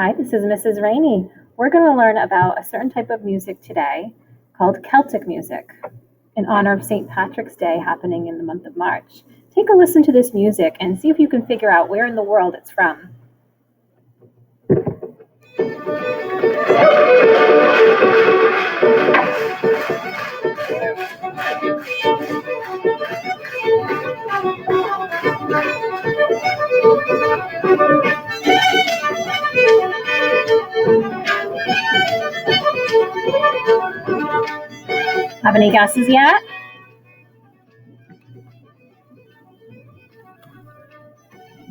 Hi, this is Mrs. Rainey. We're going to learn about a certain type of music today called Celtic music in honor of St. Patrick's Day happening in the month of March. Take a listen to this music and see if you can figure out where in the world it's from. Have any guesses yet?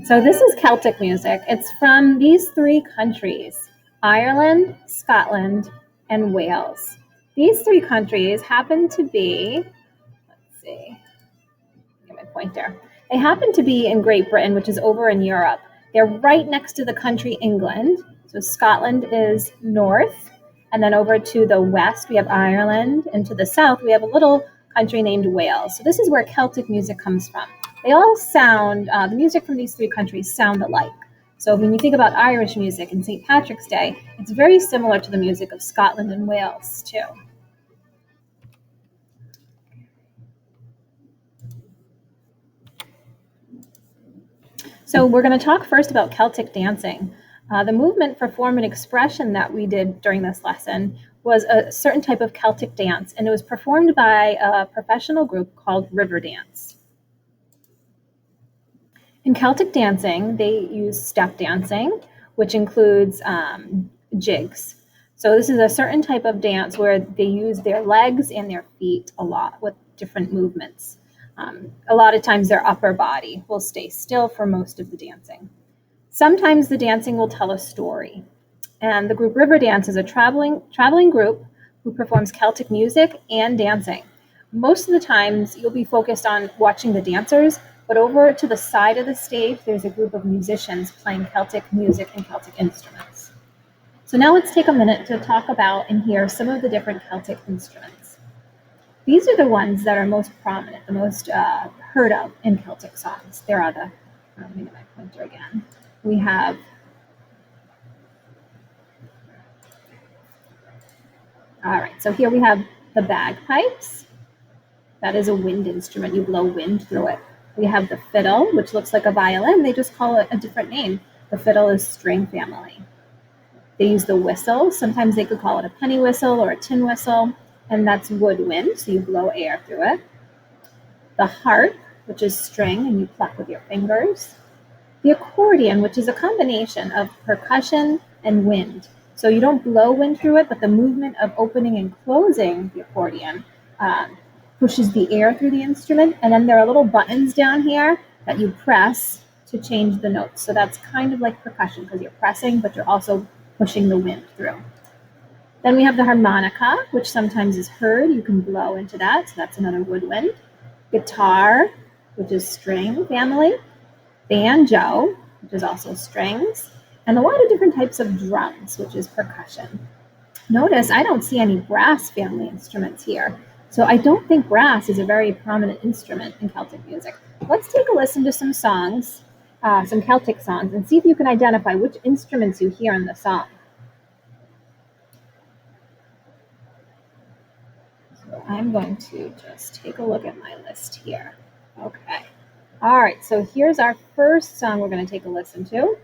So this is Celtic music. It's from these three countries, Ireland, Scotland, and Wales. These three countries happen to be, let's see, get my pointer. They happen to be in Great Britain, which is over in Europe. They're right next to the country England. So Scotland is north, and then over to the west we have Ireland, and to the south we have a little country named Wales. So this is where Celtic music comes from. They all sound, the music from these three countries sound alike. So when you think about Irish music and St. Patrick's Day, it's very similar to the music of Scotland and Wales too. So we're going to talk first about Celtic dancing. The movement for form and expression that we did during this lesson was a certain type of Celtic dance, and it was performed by a professional group called River Dance. In Celtic dancing, they use step dancing, which includes jigs. So this is a certain type of dance where they use their legs and their feet a lot with different movements. A lot of times their upper body will stay still for most of the dancing. Sometimes the dancing will tell a story. And the group River Dance is a traveling group who performs Celtic music and dancing. Most of the times you'll be focused on watching the dancers, but over to the side of the stage, there's a group of musicians playing Celtic music and Celtic instruments. So now let's take a minute to talk about and hear some of the different Celtic instruments. These are the ones that are most prominent, the most heard of in Celtic songs. There are the, let me get my pointer again. We have, all right, so here we have the bagpipes. That is a wind instrument. You blow wind through it. We have the fiddle, which looks like a violin. They just call it a different name. The fiddle is string family. They use the whistle. Sometimes they could call it a penny whistle or a tin whistle, and that's woodwind, so you blow air through it. The harp, which is string and you pluck with your fingers. The accordion, which is a combination of percussion and wind. So you don't blow wind through it, but the movement of opening and closing the accordion pushes the air through the instrument, and then there are little buttons down here that you press to change the notes. So that's kind of like percussion because you're pressing, but you're also pushing the wind through. Then we have the harmonica, which sometimes is heard. You can blow into that, so that's another woodwind. Guitar, which is string family. Banjo, which is also strings. And a lot of different types of drums, which is percussion. Notice I don't see any brass family instruments here. So I don't think brass is a very prominent instrument in Celtic music. Let's take a listen to some songs, some Celtic songs, and see if you can identify which instruments you hear in the song. So I'm going to just take a look at my list here. Okay. All right, so here's our first song we're going to take a listen to.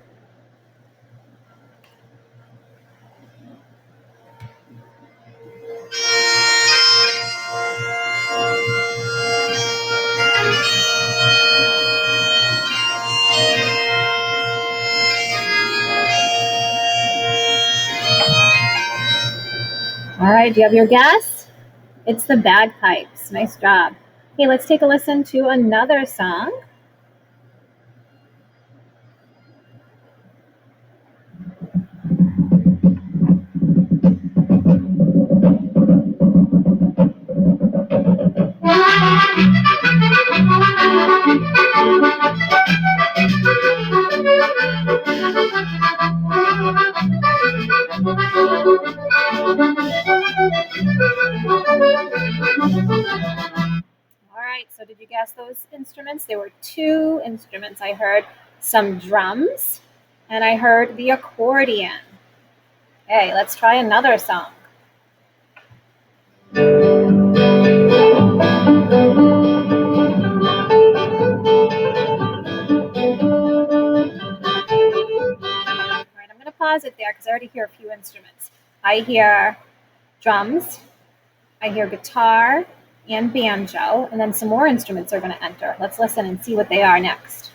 All right, do you have your guess? It's the bagpipes. Nice job. Okay, let's take a listen to another song. All right, so did you guess those instruments? There were two instruments I heard, some drums, and I heard the accordion. Okay, let's try another song. I'm going to pause it there because I already hear a few instruments. I hear drums, I hear guitar and banjo, and then some more instruments are going to enter. Let's listen and see what they are next.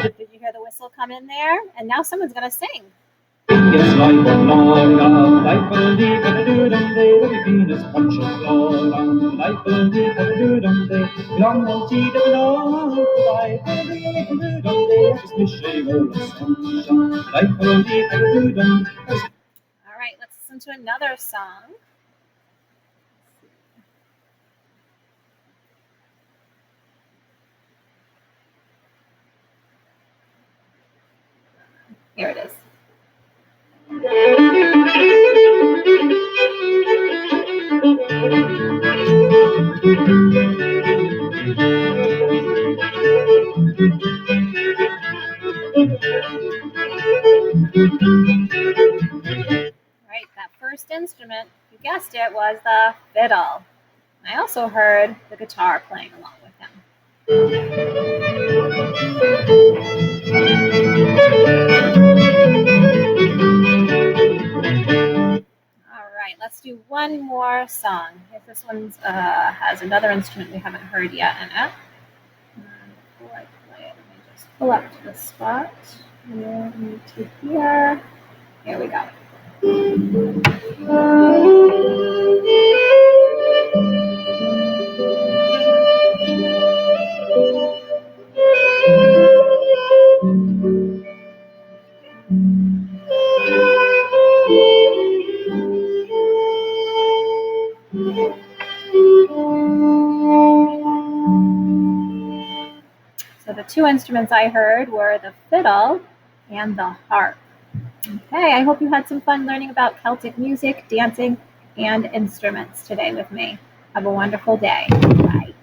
Did you hear the whistle come in there? And now someone's going to sing. Yes, life long, life will be gonna do dum day, the Venus punch of long, life will be gonna do dum day, long won't see the long, life will be gonna do dum day, just wish they were sunshine, life will be gonna do dum. All right, let's listen to another song. Here it is. Right, that first instrument, you guessed it, was the fiddle. I also heard the guitar playing along with him. All right, let's do one more song. If this one has another instrument we haven't heard yet in it. Before I play it, let me just pull up to the spot. And to here. Here we go. So the two instruments I heard were the fiddle and the harp. Okay, I hope you had some fun learning about Celtic music, dancing, and instruments today with me. Have a wonderful day. Bye.